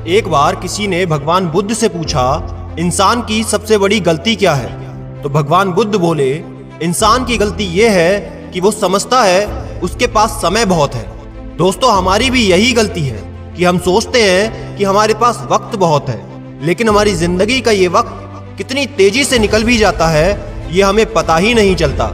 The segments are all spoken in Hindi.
एक बार किसी ने भगवान बुद्ध से पूछा, इंसान की सबसे बड़ी गलती क्या है? तो भगवान बुद्ध बोले, इंसान की गलती यह है कि वो समझता है उसके पास समय बहुत है। दोस्तों, हमारी भी यही गलती है कि हम सोचते हैं कि हमारे पास वक्त बहुत है, लेकिन हमारी जिंदगी का ये वक्त कितनी तेजी से निकल भी जाता है ये हमें पता ही नहीं चलता।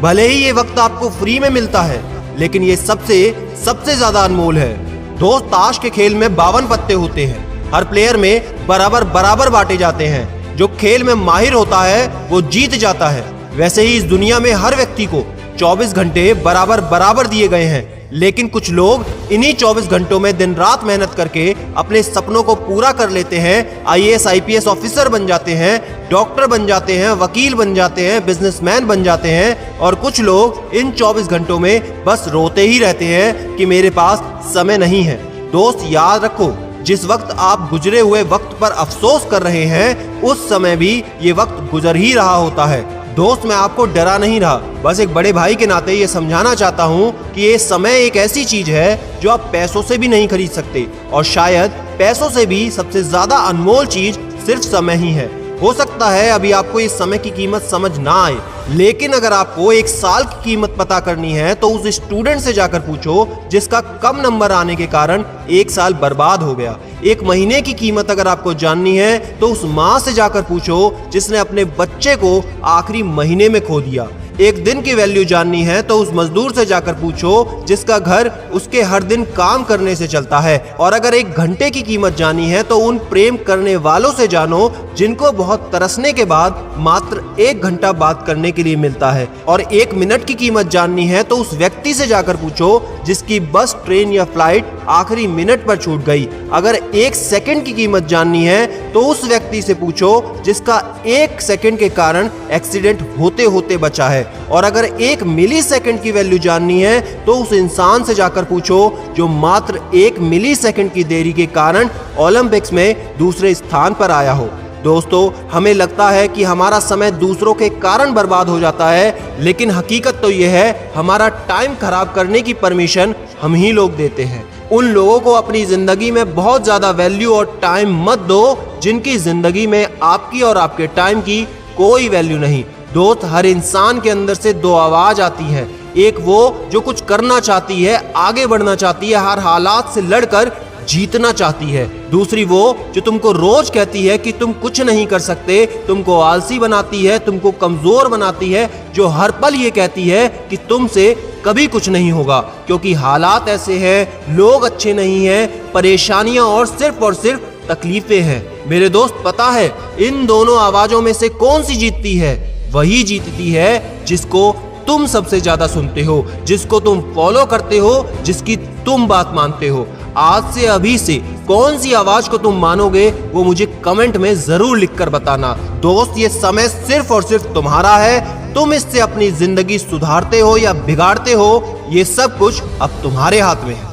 भले ही ये वक्त आपको फ्री में मिलता है, लेकिन ये सबसे ज्यादा अनमोल है। दोस्त, ताश के खेल में 52 पत्ते होते हैं। हर प्लेयर में बराबर बांटे जाते हैं। जो खेल में माहिर होता है वो जीत जाता है। वैसे ही इस दुनिया में हर व्यक्ति को 24 घंटे बराबर दिए गए हैं, लेकिन कुछ लोग इन्हीं 24 घंटों में दिन रात मेहनत करके अपने सपनों को पूरा कर लेते हैं। IAS IPS ऑफिसर बन जाते हैं, डॉक्टर बन जाते हैं, वकील बन जाते हैं, बिजनेसमैन बन जाते हैं। और कुछ लोग इन 24 घंटों में बस रोते ही रहते हैं कि मेरे पास समय नहीं है। दोस्त, याद रखो, जिस वक्त आप गुजरे हुए वक्त पर अफसोस कर रहे हैं, उस समय भी ये वक्त गुजर ही रहा होता है। दोस्त, मैं आपको डरा नहीं रहा, बस एक बड़े भाई के नाते ये समझाना चाहता हूँ कि ये समय एक ऐसी चीज है जो आप पैसों से भी नहीं खरीद सकते, और शायद पैसों से भी सबसे ज्यादा अनमोल चीज सिर्फ समय ही है। हो सकता है अभी आपको इस समय की कीमत समझ ना आए, लेकिन अगर आपको एक साल की कीमत पता करनी है तो उस स्टूडेंट से जाकर पूछो जिसका कम नंबर आने के कारण एक साल बर्बाद हो गया। एक महीने की कीमत अगर आपको जाननी है तो उस माँ से जाकर पूछो जिसने अपने बच्चे को आखिरी महीने में खो दिया। एक दिन की वैल्यू जाननी है तो उस मजदूर से जाकर पूछो जिसका घर उसके हर दिन काम करने से चलता है। और अगर एक घंटे की कीमत जाननी है तो उन प्रेम करने वालों से जानो जिनको बहुत तरसने के बाद मात्र 1 घंटा बात करने के लिए मिलता है। और 1 मिनट की कीमत जाननी है तो उस व्यक्ति से जाकर पूछो जिसकी बस, ट्रेन या फ्लाइट आखिरी मिनट पर छूट गई। अगर 1 सेकंड की कीमत जाननी है तो उस व्यक्ति से पूछो जिसका 1 सेकंड के कारण एक्सीडेंट होते होते बचा है। और अगर 1 मिली सेकंड की वैल्यू जाननी है तो उस इंसान से जाकर पूछो जो मात्र 1 मिली सेकंड की देरी के कारण ओलंपिक्स में दूसरे स्थान पर आया हो। दोस्तों, हमें लगता है कि हमारा समय दूसरों के कारण बर्बाद हो जाता है, लेकिन हकीकत तो यह है हमारा टाइम खराब करने की परमिशन हम ही लोग देते हैं। उन लोगों को अपनी जिंदगी में बहुत ज्यादा वैल्यू और टाइम मत दो जिनकी जिंदगी में आपकी और आपके टाइम की कोई वैल्यू नहीं। दोस्त, हर इंसान के अंदर से 2 आवाज आती है। एक वो जो कुछ करना चाहती है, आगे बढ़ना चाहती है, हर हालात से लड़कर जीतना चाहती है। दूसरी वो जो तुमको रोज कहती है कि तुम कुछ नहीं कर सकते, तुमको आलसी बनाती है, तुमको कमजोर बनाती है, जो हर पल ये कहती है कि तुमसे कभी कुछ नहीं होगा क्योंकि हालात ऐसे हैं, लोग अच्छे नहीं हैं, परेशानियां और सिर्फ तकलीफें हैं। मेरे दोस्त, पता है इन दोनों आवाजों में से कौन सी जीतती है? वही जीतती है जिसको तुम सबसे ज्यादा सुनते हो, जिसको तुम फॉलो करते हो, जिसकी तुम बात मानते हो। आज से अभी से कौन सी आवाज को तुम मानोगे वो मुझे कमेंट में जरूर लिखकर बताना। दोस्त, ये समय सिर्फ और सिर्फ तुम्हारा है। तुम इससे अपनी जिंदगी सुधारते हो या बिगाड़ते हो, ये सब कुछ अब तुम्हारे हाथ में है।